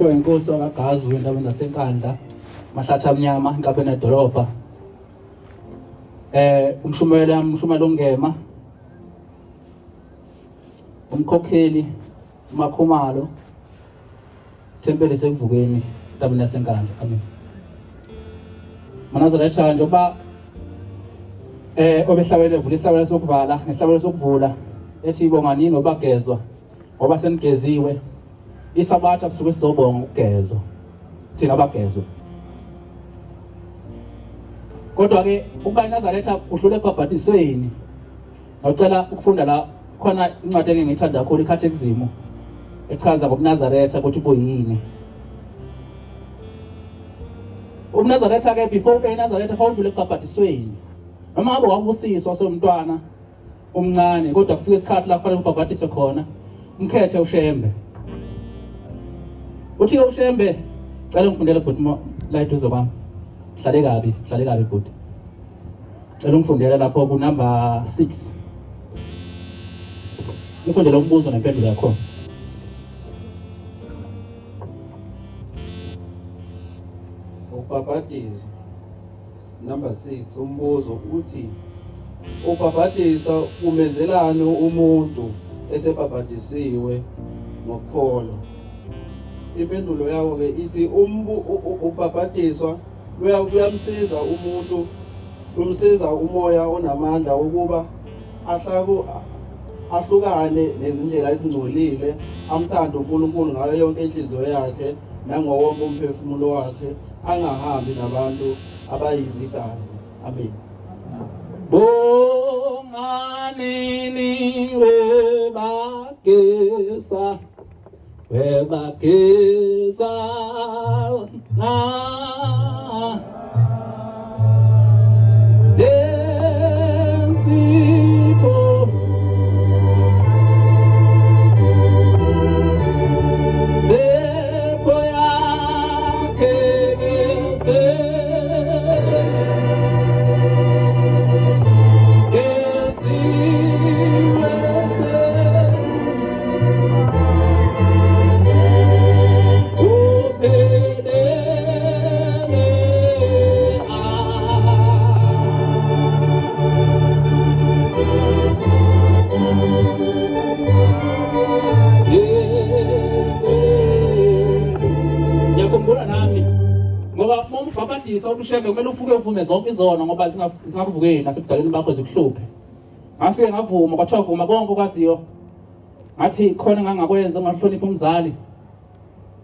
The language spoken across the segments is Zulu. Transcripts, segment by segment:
Inkosi wakagazi endaweni zasenkandla mahlatha amnyama enkabeni edolobha umshumela ongema umkhokheli umakhumalo thempeli sekuvukeni endaweni yasenkandla amen Manazaretha njengoba obehlabele evula ihlabelo sokuvala nehlabelo sokuvula ethi ibonganini obagezwa ngoba senigeziwe isabatha sisuke sizobonga ukugezwa thina abagezwe kodwa ke ukuba iNazaretha uhlule ekubhabhatisweni ngicela ukufunda la khona incwadi engithanda kakhulu iCatechism echaza ngobuNazaretha ukuthi buyini ubuNazaretha ke before ube iNazaretha fawudlule ekubhabhatisweni noma ngabe wabusiswa somntwana omncane kodwa kufika isikhathi la kufanele ubhabhatiswe khona umkhethe ushembe uthi ushembe cela ngifundele bhuti la eduze kwami hlale kabi bhuti cela ngifundele lapho ku number 6 ngifundele umbuzo nempendulo yakho ubhabhatiso number 6 umbuzo uthi ubhabhatisa umenzelani umuntu esebhabhatisiwe ngokukholwa impendulo yawo ke ithi ubhabhatiswa uyamsiza umuntu umsiza umoya onamandla ukuba ahlukane nezindlela ezingcolile amthanda uNkulunkulu ngayo yonke inhliziyo yakhe nangowonke umphefumulo wakhe angahambi nabantu abayizigaba amen Bonganini webagesa na densipo zepo yake Ubhabhatisa ubushembe kumele ufuke uvume zonke izona ngoba zingakuvukeli nasebudaleni bakho zikuhluphe. Ngafike ngavuma kwathiwa vuma konke okwaziyo. Ngathi khona engangakwenza ngahlonipha umzali.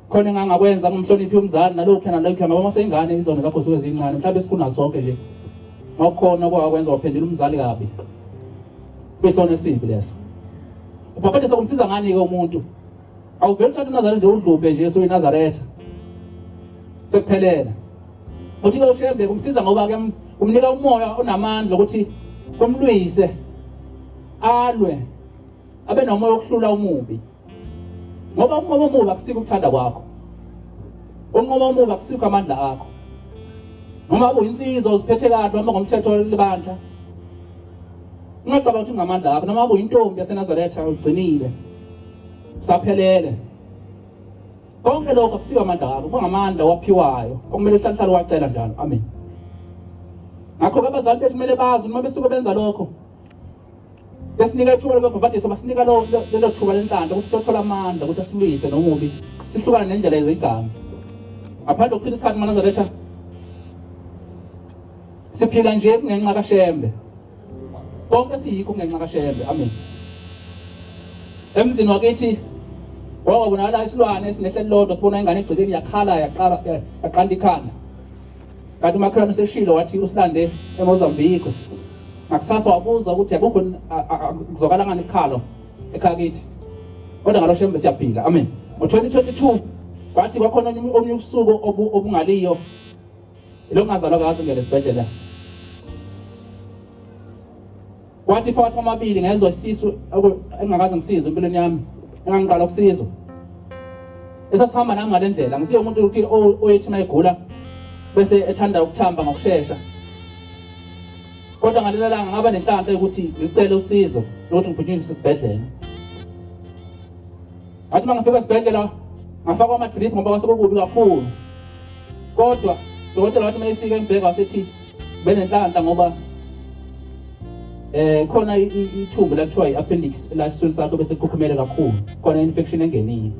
Khona engangakwenza ngumhloniphi umzali nalokho ngoba mase ingane izona zakho suke zincane mhlawumbe sikuna zonke nje. Ngakho okwakwenza waphendula umzali kabi. Besona esibi leso. Ubhabhatisa kumsiza ngani ke umuntu? Awuveli uthatha uNazaretha nje udluphe nje so iNazaretha. Sekuphelela. Uthi ke ushembe kumsiza ngoba ke umnika umoya onamandla ukuthi kumlwise alwe abe nomoya okuhlula umubi ngoba ukunqoba umubi akusiko ukuthanda kwakho ukunqoba umubi akusiko amandla akho noma uyinsizwa uziphethe kahle noma ngomthetho lebandla ungacabanga ukuthi ungamandla akho noma uyintombi yaseNazaretha uzigcinile usaphelele konke lokho akusiwa amandla akho kungamandla waphiwayo okumele uhlale wacela njalo amen ngakho ke abazali bethu kumele bazi noma besuke benza lokho besinika ithuba lokubhabhatisa basinika lelo thuba lenhlanhla ukuthi sothola amandla ukuthi asilwise nomubi sihlukane nendlela yezigaba ngaphandle kokuchitha isikhathi eNazaretha siphila nje kungenxa kaShembe konke siyikho kungenxa kaShembe amen emzini wakithi wawubonakala isilwane esinehlelo lodwa sibona ingane egcikeni yakhala yaqanda ikhanda kanti umakhelwane useshilo wathi usilande eMozambique ngakusasa wabuza ukuthi akukho kuzokala ngani ikhalo ekhaya kithi kodwa ngalo Shembe siyaphila amen ngo-2022 kwathi kwakhona omnye ubusuku obungaliyo lo ngazalwa kaze ngele sibhedlela Kwathi phakathi kwamabili ngezwe isisu engakaze ngisize empilweni yami engangiqala ukusizwa. Esasihamba nami ngale ndlela ngisiye umuntu ukuthi oyethi mayigula bese ethanda ukuthamba ngokusheshsha. Kodwa ngalelo langa ngaba nenhlanhla ukuthi ngicela usizo ukuthi ngiphunyiswe esibhedlela. Athi mangifika esibhedlela ngafakwa ama-drip ngoba kwasekukubi kakhulu. Kodwa dokotela wathi mayefika embheka wasethi benenhlanhla ngoba khona ithumbu la kuthiwa i-appendix la isisulu sakho bese kukhukhumele kakhulu. Khona infection engenile.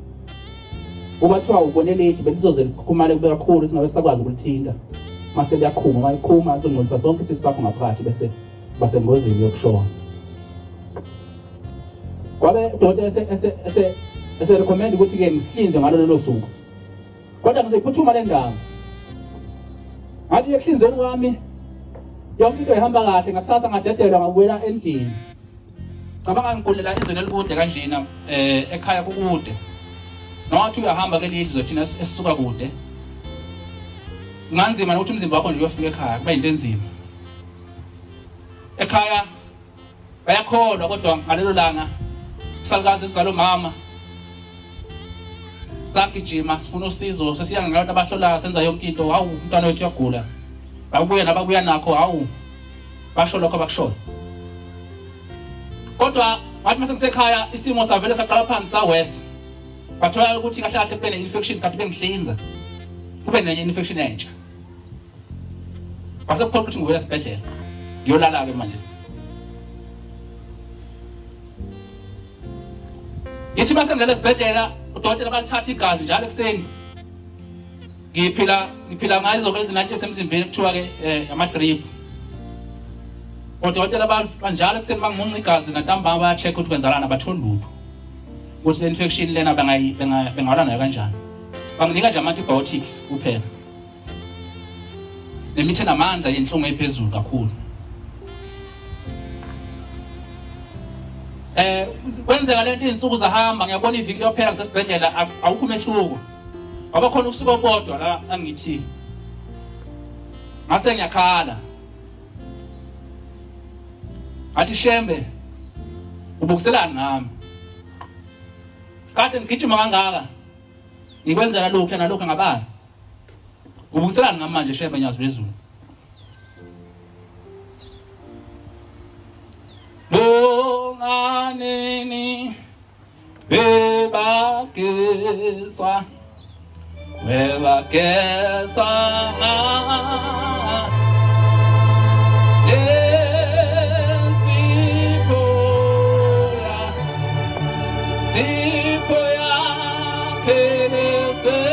Ubathiwa ubone lethi belizoze likhukhumale kube kakhulu singabe sakwazi ukulithinta. Mase liyaqhuma mayiqhuma azongcolisa sonke isisi sakho ngaphakathi bese basengozini yokushona. Kwabe dokotela ese recommend ukuthi ke ngisihlinze ngalo lelo suku. Kodwa ngizophuthuma le ndawo. Ngathi ekuhlinzeni kwami yonke into ihamba kahle ngakusasa ngadedelwa ngabuyela endlini. Cabanga ngikulela izweni elikude kanjena ekhaya kukude. Nawathi uyahamba ke leli zothina esisuka kude. Nganzima ukuthi umzimba wakho nje uyofika ekhaya kuba into enzima. Ekhaya bayakholwa kodwa ngalelo langa salukazi sizalo mama sagijima sifuna usizo sesiya ngabantu abahlola senza yonke into hawu umntwana wethu uyagula. Babuya nababuya nakho hawu basho lokho bakushola. Kodwa wathi mase ngisekhaya isimo savele saqala phansi sawese. Bathola ukuthi kahle kahle kube ne-infection kanti bengihlinza. Kube nenye infection entsha. Base kukhona ukuthi ngivela esibhedlela. Ngiyolala ke manje. Yithi mase ngivela esibhedlela udokotela balithatha igazi njalo ekseni. Ngiphila ngazo vele izinto esemzimbeni kuthiwa ke ama-drip. Odokotela banjalo ekseni bangimunca igazi nantambama baya-check ukuthi kwenzakalani abatholi lutho. Ukuthi le infection lena bengalwa nayo kanjani. Banginika nje ama-antibiotics kuphela. Nemithi enamandla yenhlungu ephezulu kakhulu. Kwenzeka lento izinsuku zahamba ngiyabona iviki lophela ngisesibhedlela awukho umehluko. Ngoba khona usuku obodwa la angithi. Ngase ngiyakhala. Athi Shembe ubukuselani ngami. Kade ngigijima kangaka. Ngikwenzela lokho nalokho ngabani. Ubukuselani ngami manje Shembe nyazi lezulu. Bonganeni bebakeswa Zipoya Kerese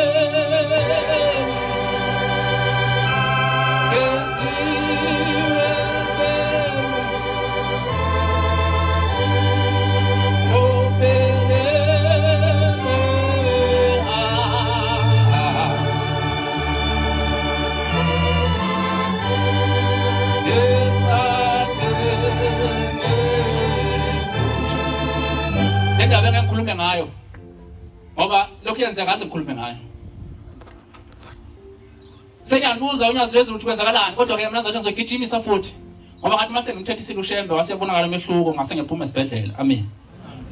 Indaba engikhulume ngayo ngoba lokho yenza ngaze ngikhulume ngayo. Sengiyabuza unyazi lezulu ukuthi kwenzakalani kodwa ke mina zathi ngizogijimisa futhi ngoba ngathi mase ngimthethisile uShembe wasiyabonakala umehluko ngase ngiphuma esibhedlela. Amen.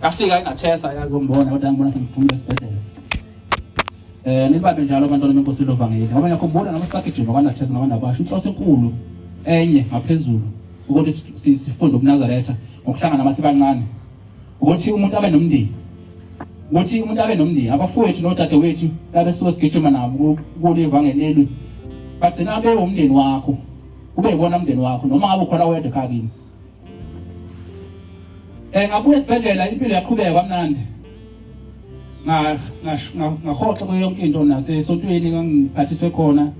Yafika inathesa yazombona kodwa ngibona sengiphuma esibhedlela. Nibambe njalo abantwana benkosi lovangeli. Ngoba ngiyakhumbula noma sakijima kwanathesa nabantu abasho inhloso enkulu enye ngaphezulu ukuthi sifunde ubuNazaretha ngokuhlangana nabasibancane. Ukuthi umuntu abe nomndeni. Ukuthi umuntu abe nomndeni. Abafowethu nodadewethu labesuke sigijima nabo kule evangeleli. Bagcina abe umndeni wakho. Kube yibona umndeni wakho noma ngabe ukhona wedwa ekhaya kimi. Ngabuya esibhedlela impilo yaqhubeka kamnandi. Ngahoxa kuyo yonke into nasesontweni ngangiphathiswe khona.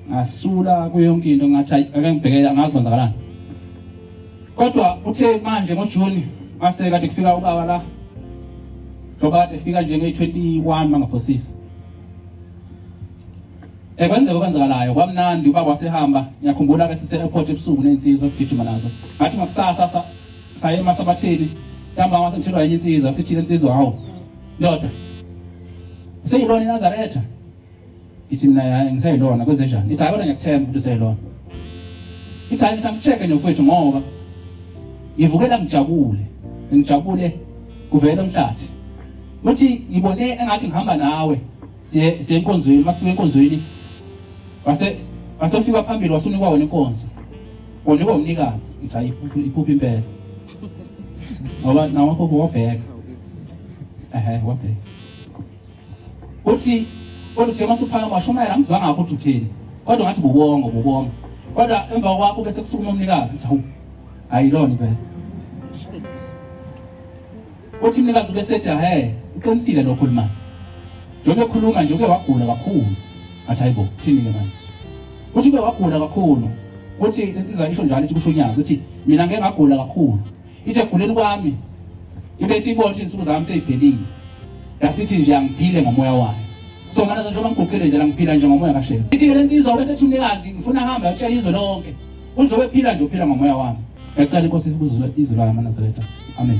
Ngasula kuyo yonke into ngathi ake ngibhekela ngazi kwenzakalani. Kodwa uthe manje ngoJuni mase kade kufika ubaba la. Ngoba kade fika nje nge-21 mangaphosisa. Kwenzekalayo kwamnandi ubaba wasehamba ngiyakhumbula ke sise airport ebusuku nensizwa sigijima nazo. Ngathi ngakusasa saye emasabatheni ntamba mase ngithelwa yenye insizwa sithi lensizwa hawo. Ndoda. Seyilona iNazaretha. Ithi mina ngisayilona kwezenjani? Ithi kodwa ngiyakuthemba ukuthi usayilona. Ithi ngithangicheke nomfowethu ngoba ngivukela ngijabule kuvela umhlathi uthi ngibone engathi ngihamba nawe siye enkonzweni masiwe enkonzweni wasefika phambili wasunikwa wena inkonzo wona umnikazi ngithi hayi iphupha impela ngoba nawo khokho wabheka wabheka uthi kodwa masuphana washumayela ngizwanga ngakho ukuthi uthini kodwa ngathi bubonga kodwa emva kwakho bese kusukuma umnikazi ngithi hawu ayilona impela uthi umnikazi besethi uqinisile lokho manje njengoba ekhuluma nje uke wagula kakhulu athi hayibo thini ke manje uthi uke wagula kakhulu uthi lensizwa isho njalo ithi kusho unyazi uthi mina ngeke ngagula kakhulu ithi eguleni kwami ibe sibona ukuthi insuku zami seziphelile yasithi nje angiphile ngomoya wayo so mana njengoba ngigugile nje ngiphila nje ngomoya kaShela ithi lensizwa besethi umnikazi ngifuna hamba utshela izwe lonke njengoba ephila nje uphila ngomoya wami ngiyacela inkosi ukuzula izwi layo maNazaretha amen.